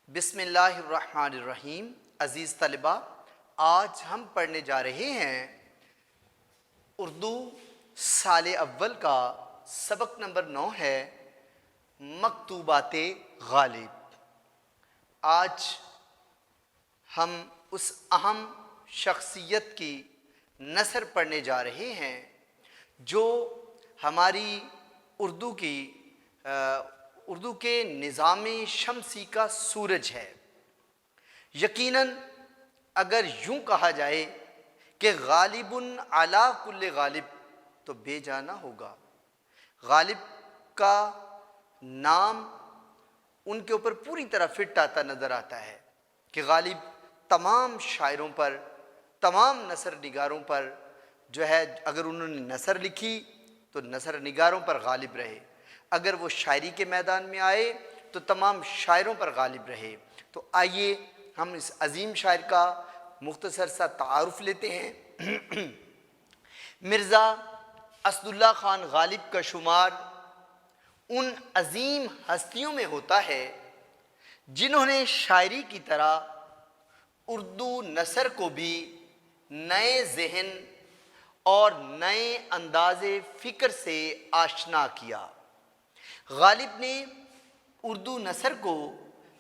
بسم اللہ الرحمن الرحیم۔ عزیز طلبہ، آج ہم پڑھنے جا رہے ہیں اردو سال اول کا سبق نمبر 9 ہے مکتوبات غالب۔ آج ہم اس اہم شخصیت کی نثر پڑھنے جا رہے ہیں جو ہماری اردو کے نظام شمسی کا سورج ہے۔ یقیناً اگر یوں کہا جائے کہ غالب علی کل غالب تو بے جانا ہوگا۔ غالب کا نام ان کے اوپر پوری طرح فٹ آتا نظر آتا ہے کہ غالب تمام شاعروں پر، تمام نثر نگاروں پر جو ہے، اگر انہوں نے نثر لکھی تو نثر نگاروں پر غالب رہے، اگر وہ شاعری کے میدان میں آئے تو تمام شاعروں پر غالب رہے۔ تو آئیے ہم اس عظیم شاعر کا مختصر سا تعارف لیتے ہیں۔ مرزا اسد اللہ خان غالب کا شمار ان عظیم ہستیوں میں ہوتا ہے جنہوں نے شاعری کی طرح اردو نثر کو بھی نئے ذہن اور نئے انداز فکر سے آشنا کیا۔ غالب نے اردو نثر کو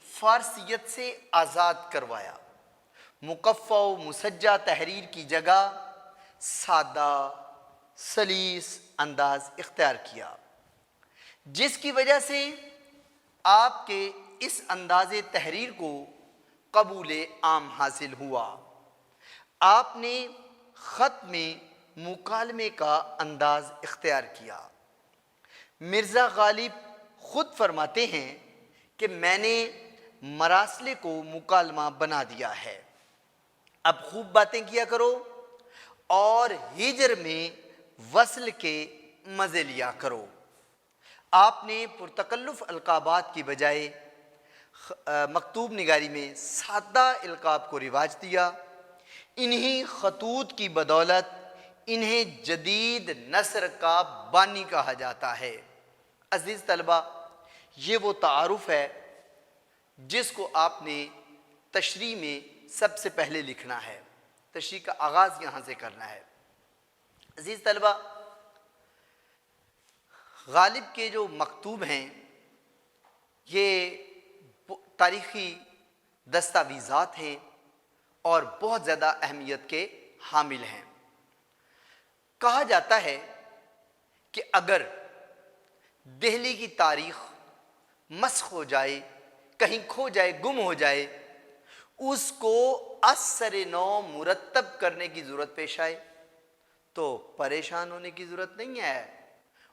فارسیت سے آزاد کروایا، مقفع و مسجع تحریر کی جگہ سادہ سلیس انداز اختیار کیا، جس کی وجہ سے آپ کے اس انداز تحریر کو قبول عام حاصل ہوا۔ آپ نے خط میں مکالمے کا انداز اختیار کیا۔ مرزا غالب خود فرماتے ہیں کہ میں نے مراسلے کو مکالمہ بنا دیا ہے، اب خوب باتیں کیا کرو اور ہجر میں وصل کے مزے لیا کرو۔ آپ نے پرتکلف القابات کی بجائے مکتوب نگاری میں سادہ القاب کو رواج دیا۔ انہی خطوط کی بدولت انہیں جدید نثر کا بانی کہا جاتا ہے۔ عزیز طلبہ، یہ وہ تعارف ہے جس کو آپ نے تشریح میں سب سے پہلے لکھنا ہے، تشریح کا آغاز یہاں سے کرنا ہے۔ عزیز طلبہ، غالب کے جو مکتوب ہیں یہ تاریخی دستاویزات ہیں اور بہت زیادہ اہمیت کے حامل ہیں۔ کہا جاتا ہے کہ اگر دہلی کی تاریخ مسخ ہو جائے، کہیں کھو جائے، گم ہو جائے، اس کو از سر نو مرتب کرنے کی ضرورت پیش آئے تو پریشان ہونے کی ضرورت نہیں ہے،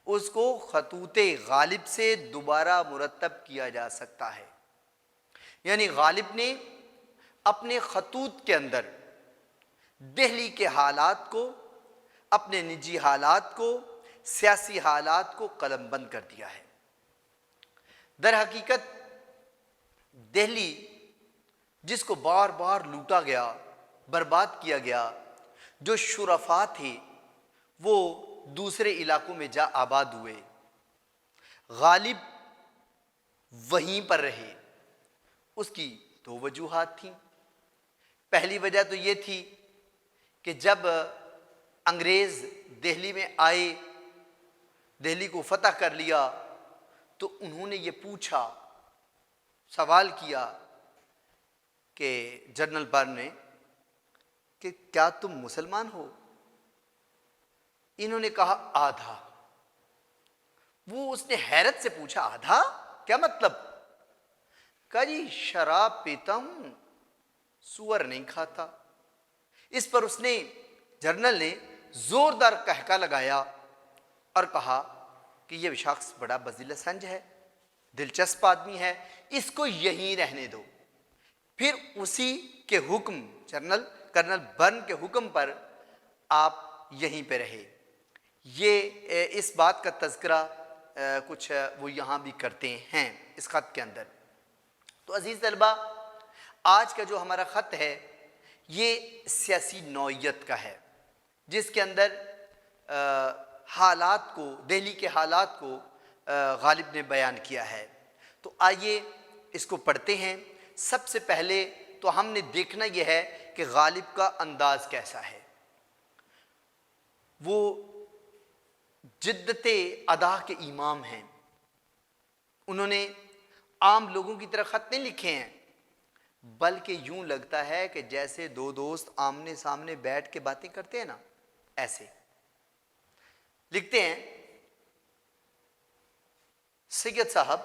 اس کو خطوط غالب سے دوبارہ مرتب کیا جا سکتا ہے۔ یعنی غالب نے اپنے خطوط کے اندر دہلی کے حالات کو، اپنے نجی حالات کو، سیاسی حالات کو قلم بند کر دیا ہے۔ در حقیقت دہلی جس کو بار بار لوٹا گیا، برباد کیا گیا، جو شرفاء تھے وہ دوسرے علاقوں میں جا آباد ہوئے، غالب وہیں پر رہے۔ اس کی دو وجوہات تھیں۔ پہلی وجہ تو یہ تھی کہ جب انگریز دہلی میں آئے، دہلی کو فتح کر لیا، تو انہوں نے یہ پوچھا، سوال کیا کہ جنرل بر نے کہ کیا تم مسلمان ہو؟ انہوں نے کہا آدھا۔ وہ اس نے حیرت سے پوچھا آدھا کیا مطلب؟ کہا جی شراب پیتا ہوں، سور نہیں کھاتا۔ اس پر اس نے، جنرل نے زوردار کہکا لگایا اور کہا کہ یہ شخص بڑا بذل سنج ہے، دلچسپ آدمی ہے، اس کو یہیں رہنے دو۔ پھر اسی کے حکم، کرنل برن کے حکم پر آپ یہیں پہ رہے۔ یہ اس بات کا تذکرہ کچھ وہ یہاں بھی کرتے ہیں اس خط کے اندر۔ تو عزیز طلبہ، آج کا جو ہمارا خط ہے یہ سیاسی نوعیت کا ہے، جس کے اندر حالات کو، دہلی کے حالات کو غالب نے بیان کیا ہے۔ تو آئیے اس کو پڑھتے ہیں۔ سب سے پہلے تو ہم نے دیکھنا یہ ہے کہ غالب کا انداز کیسا ہے. وہ جدت ادا کے امام ہیں. انہوں نے عام لوگوں کی طرح خط نہیں لکھے ہیں، بلکہ یوں لگتا ہے کہ جیسے دو دوست آمنے سامنے بیٹھ کے باتیں کرتے ہیں نا، ایسے لکھتے ہیں. سید صاحب،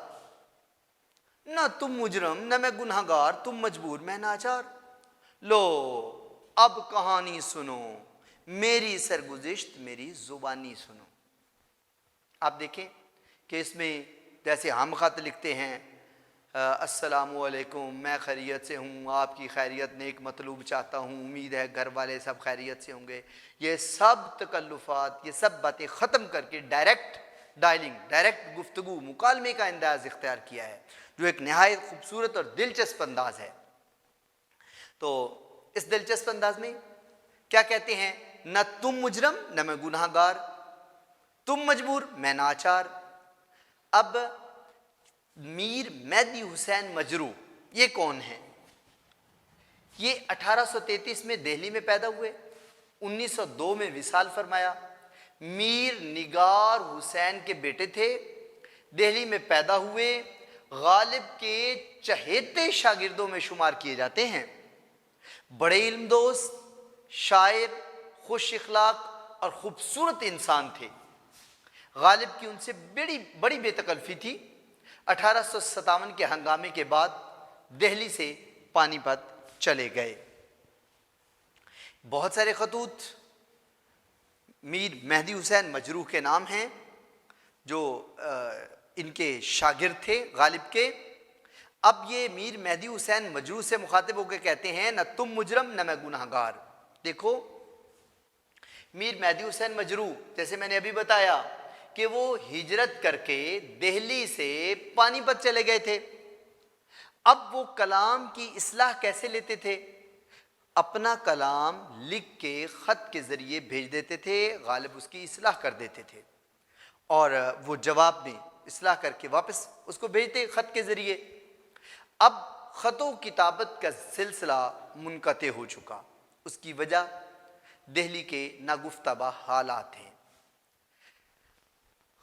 نہ تم مجرم نہ میں گناہ گار، تم مجبور میں ناچار. لو اب کہانی سنو، میری سرگزشت میری زبانی سنو. آپ دیکھیں کہ اس میں جیسے ہم خط لکھتے ہیں، السلام علیکم، میں خیریت سے ہوں، آپ کی خیریت نیک مطلوب چاہتا ہوں، امید ہے گھر والے سب خیریت سے ہوں گے. یہ سب تکلفات، یہ سب باتیں ختم کر کے ڈائریکٹ ڈائلنگ، ڈائریکٹ گفتگو، مکالمے کا انداز اختیار کیا ہے، جو ایک نہایت خوبصورت اور دلچسپ انداز ہے. تو اس دلچسپ انداز میں کیا کہتے ہیں؟ نہ تم مجرم نہ میں گناہ گار، تم مجبور میں ناچار. اب میر مہدی حسین مجروح یہ کون ہیں؟ یہ 1833 میں دہلی میں پیدا ہوئے، 1902 میں وصال فرمایا. میر نگار حسین کے بیٹے تھے، دہلی میں پیدا ہوئے، غالب کے چہیتے شاگردوں میں شمار کیے جاتے ہیں. بڑے علم دوست، شاعر، خوش اخلاق اور خوبصورت انسان تھے. غالب کی ان سے بڑی بے تکلفی تھی. 1857 کے ہنگامے کے بعد دہلی سے پانی پت چلے گئے. بہت سارے خطوط میر مہدی حسین مجروح کے نام ہیں جو ان کے شاگرد تھے غالب کے. اب یہ میر مہدی حسین مجروح سے مخاطب ہو کے کہتے ہیں نہ تم مجرم نہ میں گناہ گار. دیکھو میر مہدی حسین مجروح، جیسے میں نے ابھی بتایا کہ وہ ہجرت کر کے دہلی سے پانی پت چلے گئے تھے. اب وہ کلام کی اصلاح کیسے لیتے تھے؟ اپنا کلام لکھ کے خط کے ذریعے بھیج دیتے تھے، غالب اس کی اصلاح کر دیتے تھے، اور وہ جواب میں اصلاح کر کے واپس اس کو بھیجتے خط کے ذریعے. اب خط و کتابت کا سلسلہ منقطع ہو چکا. اس کی وجہ دہلی کے ناگفتبہ حالات ہیں.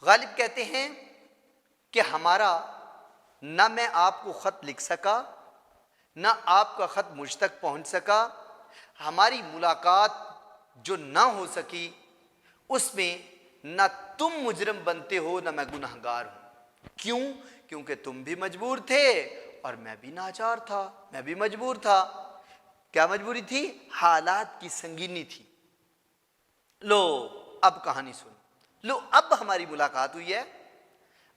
غالب کہتے ہیں کہ ہمارا نہ میں آپ کو خط لکھ سکا، نہ آپ کا خط مجھ تک پہنچ سکا. ہماری ملاقات جو نہ ہو سکی اس میں نہ تم مجرم بنتے ہو نہ میں گناہ گار ہوں. کیوں؟ کیونکہ تم بھی مجبور تھے اور میں بھی ناچار تھا، میں بھی مجبور تھا. کیا مجبوری تھی؟ حالات کی سنگینی تھی. لو اب کہانی سن، لو اب ہماری ملاقات ہوئی ہے،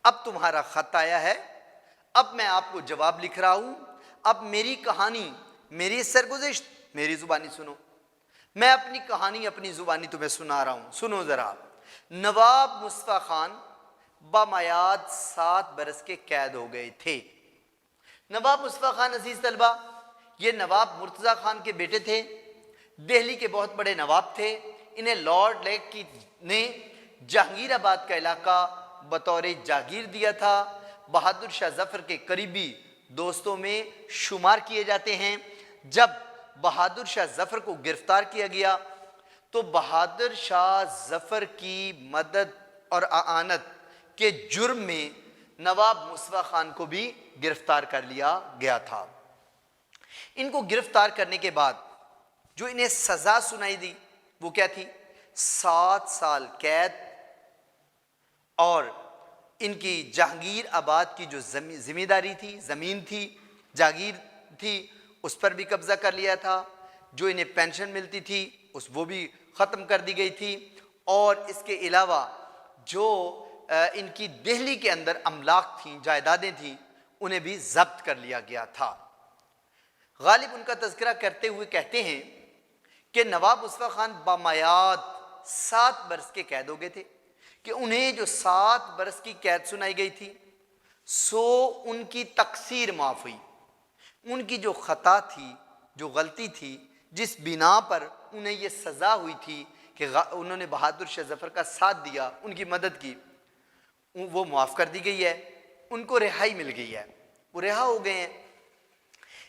اب تمہارا خط آیا ہے، اب میں آپ کو جواب لکھ رہا ہوں. اب میری کہانی، میری سرگزشت میری زبانی سنو. میں اپنی کہانی اپنی زبانی تمہیں سنا رہا ہوں، سنو ذرا. نواب مصطفیٰ خان بامیاد 7 برس کے قید ہو گئے تھے. نواب مصطفیٰ خان عزیز طلبہ یہ نواب مرتضیٰ خان کے بیٹے تھے، دہلی کے بہت بڑے نواب تھے. انہیں لارڈ لیک نے جہانگیر آباد کا علاقہ بطور جاگیر دیا تھا. بہادر شاہ ظفر کے قریبی دوستوں میں شمار کیے جاتے ہیں. جب بہادر شاہ ظفر کو گرفتار کیا گیا تو بہادر شاہ ظفر کی مدد اور اعانت کے جرم میں نواب مصطفیٰ خان کو بھی گرفتار کر لیا گیا تھا. ان کو گرفتار کرنے کے بعد جو انہیں سزا سنائی دی وہ کیا تھی؟ 7 سال قید، اور ان کی جہانگیر آباد کی جو ذمہ داری تھی، زمین تھی، جاگیر تھی، اس پر بھی قبضہ کر لیا تھا. جو انہیں پینشن ملتی تھی وہ بھی ختم کر دی گئی تھی. اور اس کے علاوہ جو ان کی دہلی کے اندر املاک تھیں، جائیدادیں تھیں، انہیں بھی ضبط کر لیا گیا تھا. غالب ان کا تذکرہ کرتے ہوئے کہتے ہیں کہ نواب مصطفیٰ خان بامیاد 7 برس کے قید ہو گئے تھے، کہ انہیں جو 7 برس کی قید سنائی گئی تھی سو ان کی تقصیر معاف ہوئی. ان کی جو خطا تھی، جو غلطی تھی، جس بنا پر انہیں یہ سزا ہوئی تھی کہ انہوں نے بہادر شاہ ظفر کا ساتھ دیا، ان کی مدد کی، وہ معاف کر دی گئی ہے. ان کو رہائی مل گئی ہے، وہ رہا ہو گئے ہیں.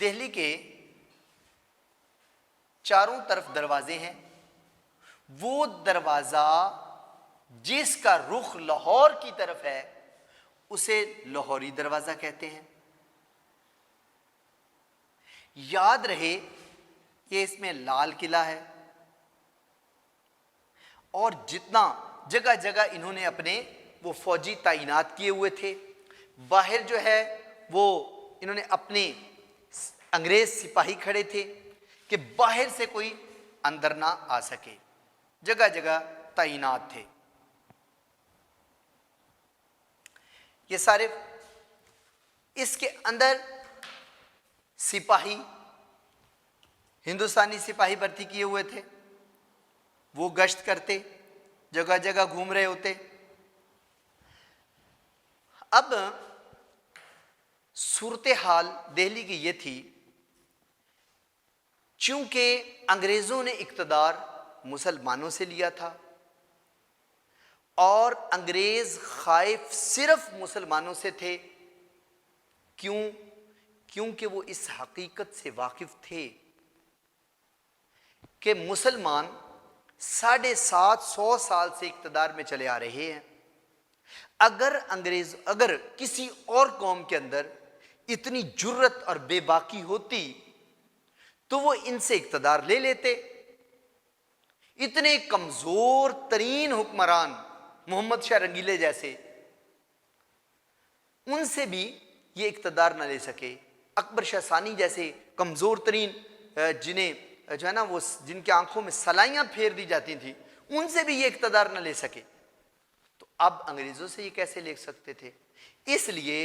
دہلی کے چاروں طرف دروازے ہیں، وہ دروازہ جس کا رخ لاہور کی طرف ہے اسے لاہوری دروازہ کہتے ہیں۔ یاد رہے کہ اس میں لال قلعہ ہے، اور جتنا جگہ جگہ انہوں نے اپنے وہ فوجی تعینات کیے ہوئے تھے، باہر جو ہے وہ انہوں نے اپنے انگریز سپاہی کھڑے تھے کہ باہر سے کوئی اندر نہ آ سکے، جگہ جگہ تعینات تھے۔ یہ سارے اس کے اندر سپاہی، ہندوستانی سپاہی بھرتی کیے ہوئے تھے، وہ گشت کرتے، جگہ جگہ گھوم رہے ہوتے۔ اب صورتحال دہلی کی یہ تھی، چونکہ انگریزوں نے اقتدار مسلمانوں سے لیا تھا اور انگریز خائف صرف مسلمانوں سے تھے۔ کیوں؟ کیونکہ وہ اس حقیقت سے واقف تھے کہ مسلمان 750 سال سے اقتدار میں چلے آ رہے ہیں۔ اگر کسی اور قوم کے اندر اتنی جرت اور بے باکی ہوتی تو وہ ان سے اقتدار لے لیتے۔ اتنے کمزور ترین حکمران محمد شاہ رنگیلے جیسے، ان سے بھی یہ اقتدار نہ لے سکے۔ اکبر شاہ ثانی جیسے کمزور ترین، جنہیں جو ہے نا وہ جن کے آنکھوں میں سلائیاں پھیر دی جاتی تھیں، ان سے بھی یہ اقتدار نہ لے سکے، تو اب انگریزوں سے یہ کیسے لے سکتے تھے؟ اس لیے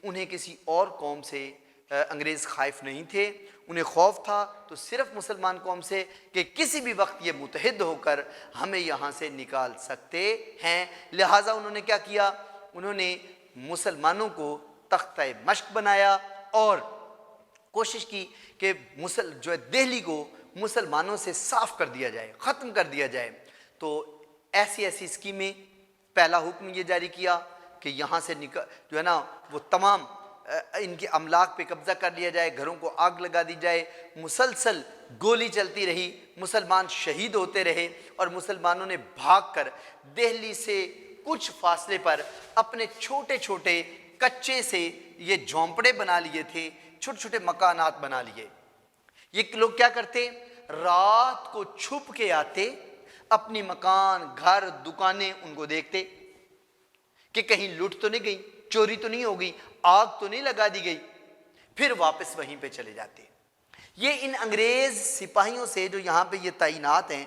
انہیں کسی اور قوم سے انگریز خائف نہیں تھے۔ انہیں خوف تھا تو صرف مسلمان قوم سے کہ کسی بھی وقت یہ متحد ہو کر ہمیں یہاں سے نکال سکتے ہیں۔ لہٰذا انہوں نے کیا کیا؟ انہوں نے مسلمانوں کو تختہ مشق بنایا اور کوشش کی کہ جو ہے دہلی کو مسلمانوں سے صاف کر دیا جائے، ختم کر دیا جائے۔ تو ایسی اسکیمیں، پہلا حکم یہ جاری کیا کہ یہاں سے جو ہے نا وہ تمام ان کے املاک پہ قبضہ کر لیا جائے، گھروں کو آگ لگا دی جائے۔ مسلسل گولی چلتی رہی، مسلمان شہید ہوتے رہے، اور مسلمانوں نے بھاگ کر دہلی سے کچھ فاصلے پر اپنے چھوٹے چھوٹے کچے سے یہ جھونپڑے بنا لیے تھے، چھوٹے چھوٹے مکانات بنا لیے۔ یہ لوگ کیا کرتے؟ رات کو چھپ کے آتے، اپنی مکان، گھر، دکانیں ان کو دیکھتے کہ کہیں لوٹ تو نہیں گئی، چوری تو نہیں ہو گئی، آگ تو نہیں لگا دی گئی، پھر واپس وہیں پہ چلے جاتے۔ یہ ان انگریز سپاہیوں سے جو یہاں پہ یہ تعینات ہیں،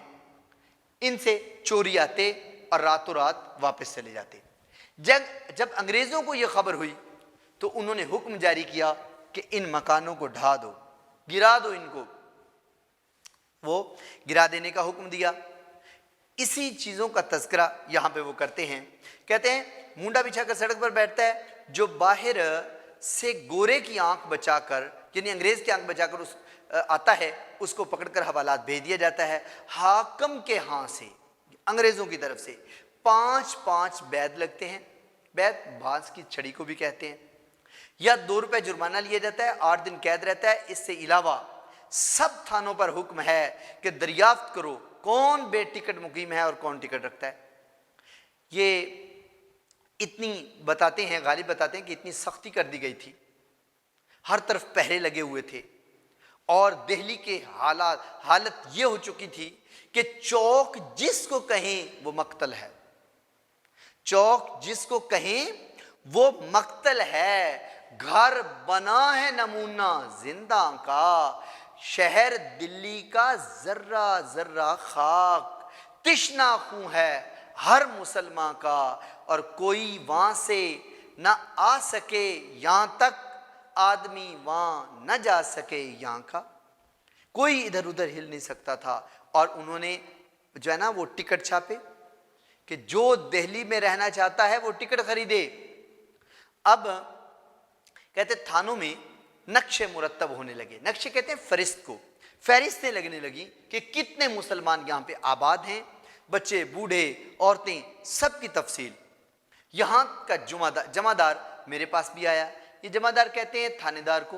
ان سے چوری آتے اور راتوں رات واپس چلے جاتے۔ جب انگریزوں کو یہ خبر ہوئی تو انہوں نے حکم جاری کیا کہ ان مکانوں کو ڈھا دو، گرا دو ان کو۔ وہ گرا دینے کا حکم دیا۔ اسی چیزوں کا تذکرہ یہاں پہ وہ کرتے ہیں، کہتے ہیں مونڈا بچھا کر سڑک پر بیٹھتا ہے، جو باہر سے گورے کی آنکھ بچا کر، یعنی انگریز کی آنکھ بچا کر آتا ہے، اس کو پکڑ کر حوالات بھیج دیا جاتا ہے۔ حاکم کے ہاں سے، انگریزوں کی طرف سے 5 بیت لگتے ہیں، بیت بانس کی چھڑی کو بھی کہتے ہیں، یا 2 روپے جرمانہ لیا جاتا ہے، 8 دن قید رہتا ہے۔ اس سے علاوہ سب تھانوں پر حکم ہے کہ دریافت کرو کون بے ٹکٹ مقیم ہے اور کون ٹکٹ رکھتا ہے۔ یہ اتنی بتاتے ہیں، غالب بتاتے ہیں کہ اتنی سختی کر دی گئی تھی، ہر طرف پہرے لگے ہوئے تھے، اور دہلی کے حالت یہ ہو چکی تھی کہ چوک جس کو کہیں وہ مقتل ہے، چوک جس کو کہیں وہ مقتل ہے۔ گھر بنا ہے نمونہ زندہ کا، شہر دلی کا ذرہ ذرہ خاک، تشنا خون ہے ہر مسلمان کا، اور کوئی وہاں سے نہ آ سکے یہاں تک، آدمی وہاں نہ جا سکے یہاں کا۔ کوئی ادھر ادھر ہل نہیں سکتا تھا، اور انہوں نے جو ہے نا وہ ٹکٹ چھاپے کہ جو دہلی میں رہنا چاہتا ہے وہ ٹکٹ خریدے۔ اب کہتے تھانوں میں نقشے مرتب ہونے لگے، نقشے کہتے ہیں فہرست کو، فہرستیں لگنے لگی کہ کتنے مسلمان یہاں پہ آباد ہیں، بچے، بوڑھے، عورتیں، سب کی تفصیل۔ یہاں کا جمعہ دار میرے پاس بھی آیا۔ یہ جمعہ دار کہتے ہیں تھانے دار کو،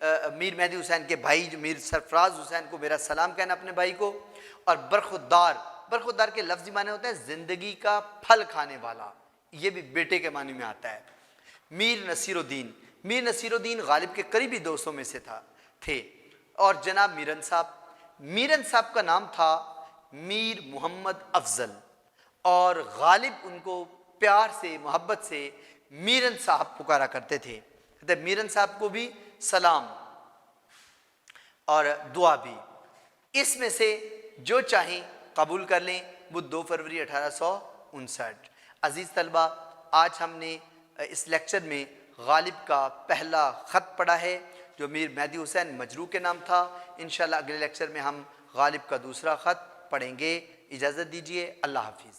میر مہدی حسین کے بھائی جو میر سرفراز حسین کو میرا سلام کہنا اپنے بھائی کو. اور برخودار کے لفظی معنی ہوتا ہے زندگی کا پھل کھانے والا, یہ بھی بیٹے کے معنی میں آتا ہے. میر نصیر الدین غالب کے قریبی دوستوں میں سے تھے. اور جناب میرن صاحب کا نام تھا میر محمد افضل, اور غالب ان کو پیار سے محبت سے میرن صاحب پکارا کرتے تھے. کہتے میرن صاحب کو بھی سلام اور دعا بھی. اس میں سے جو چاہیں قبول کر لیں. وہ 2 فروری 1859. عزیز طلبہ, آج ہم نے اس لیکچر میں غالب کا پہلا خط پڑھا ہے جو میر مہدی حسین مجروح کے نام تھا. انشاءاللہ اگلے لیکچر میں ہم غالب کا دوسرا خط پڑھیں گے. اجازت دیجیے, اللہ حافظ.